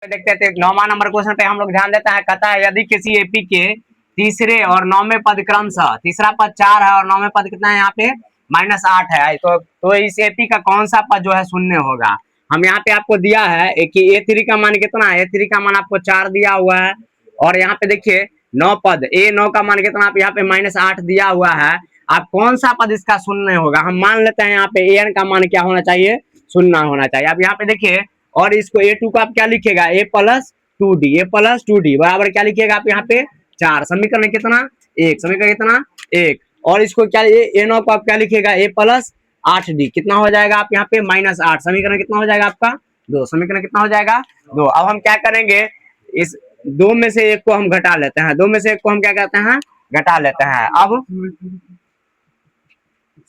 देखते थे 9वां number question पे हम लोग ध्यान देते हैं। कहता है यदि किसी एपी के तीसरे और 9वें पद क्रमशः तीसरा पद 4 है और 9वें पद कितना है यहाँ पे -8 है, तो इस एपी का कौन सा पद जो है शून्य होगा। हम यहाँ पे आपको दिया है कि A3 का मान कितना है, A3 का मान आपको 4 दिया हुआ है और यहाँ पे देखिए 9 पद A9 का मान कितना, आप यहाँ पे -8 दिया हुआ है। आप कौन सा पद इसका शून्य होगा, हम मान लेते हैं यहाँ पे AN का मान क्या होना चाहिए, शून्य होना चाहिए। अब यहाँ पे देखिए और इसको A2 को आप क्या लिखिएगा, A+2D बराबर क्या लिखिएगा आप यहाँ पे 4, समीकरण कितना 1, समीकरण कितना 1, और इसको क्या A9 को आप क्या लिखिएगा A+8D कितना हो जाएगा आप यहाँ पे -8, समीकरण कितना हो जाएगा आपका 2, समीकरण कितना हो जाएगा 2। अब हम क्या करेंगे, इस 2 में से एक को हम घटा लेते हैं, 2 में से एक को हम क्या कहते हैं घटा लेते हैं। अब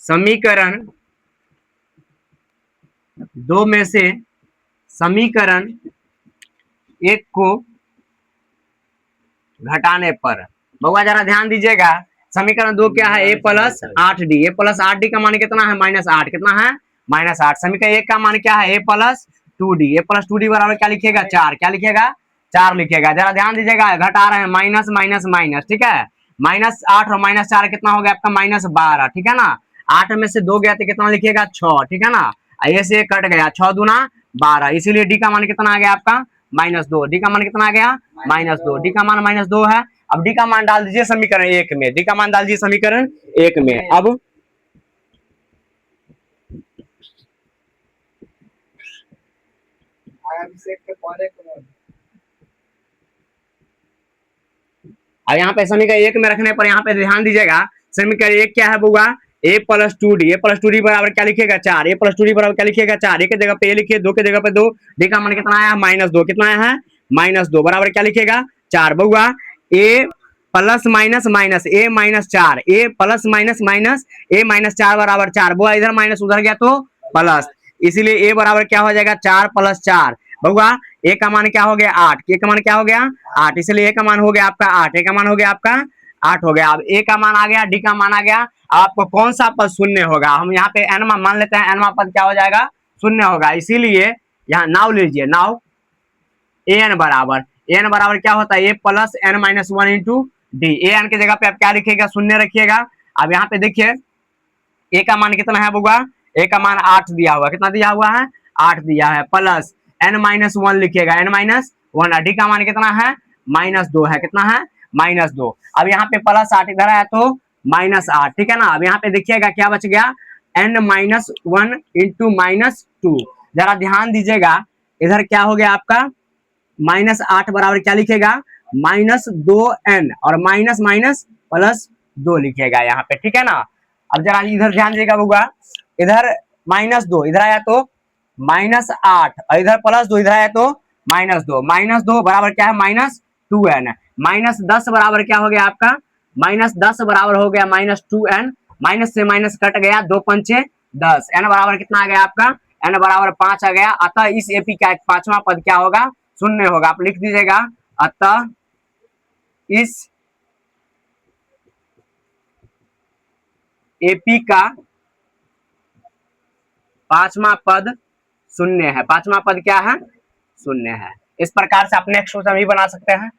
समीकरण 2 में से समीकरण 1 को घटाने पर बउआ जरा ध्यान दीजिएगा, समीकरण 2 क्या है A+8D, A+8D का मान कितना है -8, कितना है -8। समीकरण 1 का मान क्या है A+2D, A+2D बराबर क्या लिखिएगा 4, क्या लिखिएगा 4 लिखिएगा। जरा ध्यान दीजिएगा घटा रहे हैं माइनस माइनस माइनस, ठीक है, -8 और -4 कितना हो गया आपका -12, ठीक है ना। 8 में से 2 गया तो कितना लिखिएगा 6, ठीक है ना, ये से कट गया 6 दूना 12, इसीलिए डी का मान कितना आ गया आपका -2, डी का मान कितना आ गया -2, डी का मान -2 है। अब डी का मान डाल दीजिए समीकरण 1 में, डी का मान डाल दीजिए समीकरण 1 में। अब यहाँ पे समीकरण 1 में रखने पर यहाँ पे ध्यान दीजिएगा, समीकरण 1 क्या है बुआ A+2D बराबर क्या लिखिएगा 4, A+2D बराबर क्या लिखिएगा 4, एक जगह पे A लिखिए, 2 की जगह पे 2, डी का मान कितना आया -2, कितना आया है -2 बराबर क्या लिखिएगा 4। बुआ A plus minus minus A-4, A plus minus minus A-4 बराबर 4, बुआ इधर माइनस उधर गया तो प्लस, इसीलिए A बराबर क्या हो जाएगा 4 + 4। बउआ A का मान क्या हो गया 8, A का मान क्या हो गया 8, इसलिए A का मान हो गया आपका 8, A का मान हो गया आपका 8 हो गया। अब A का मान आ गया, D का मान आ गया, आपको कौन सा पद शून्य होगा, हम यहाँ पे n मान लेते हैं, n पद क्या हो जाएगा शून्य होगा, इसीलिए यहाँ नाव लीजिए, नाव an बराबर क्या होता है A+n-1 इंटू डी, an की जगह पे आप क्या लिखिएगा शून्य रखिएगा। अब यहाँ पे देखिए A का मान कितना है बुआ, A का मान 8 दिया हुआ, कितना दिया हुआ है 8 दिया है, प्लस n-1 लिखिएगा, n-1, डी का मान कितना है -2 है, कितना है -2। अब यहाँ पे +8 इधर आया तो -8, ठीक है ना। अब यहाँ पे देखिएगा क्या बच गया n-1 इंटू -2, जरा ध्यान दीजिएगा इधर क्या हो गया आपका -8 बराबर क्या लिखेगा -2n और माइनस माइनस +2 लिखिएगा यहाँ पे, ठीक है ना। अब जरा इधर ध्यान दीजिएगा बुआ, इधर -2 इधर आया तो -8 और इधर +2 इधर आया तो -2 बराबर क्या है -2n, -10 बराबर क्या हो गया आपका -10 बराबर हो गया -2n, माइनस से माइनस कट गया, 2 पंचे 10, n बराबर कितना आ गया आपका n बराबर 5 आ गया। अतः इस एपी का 5वां पद क्या होगा शून्य होगा, आप लिख दीजिएगा अतः इस एपी का 5वां पद शून्य है, 5वां पद क्या है शून्य है। इस प्रकार से आप नेक्स्ट क्वेश्चन भी बना सकते हैं।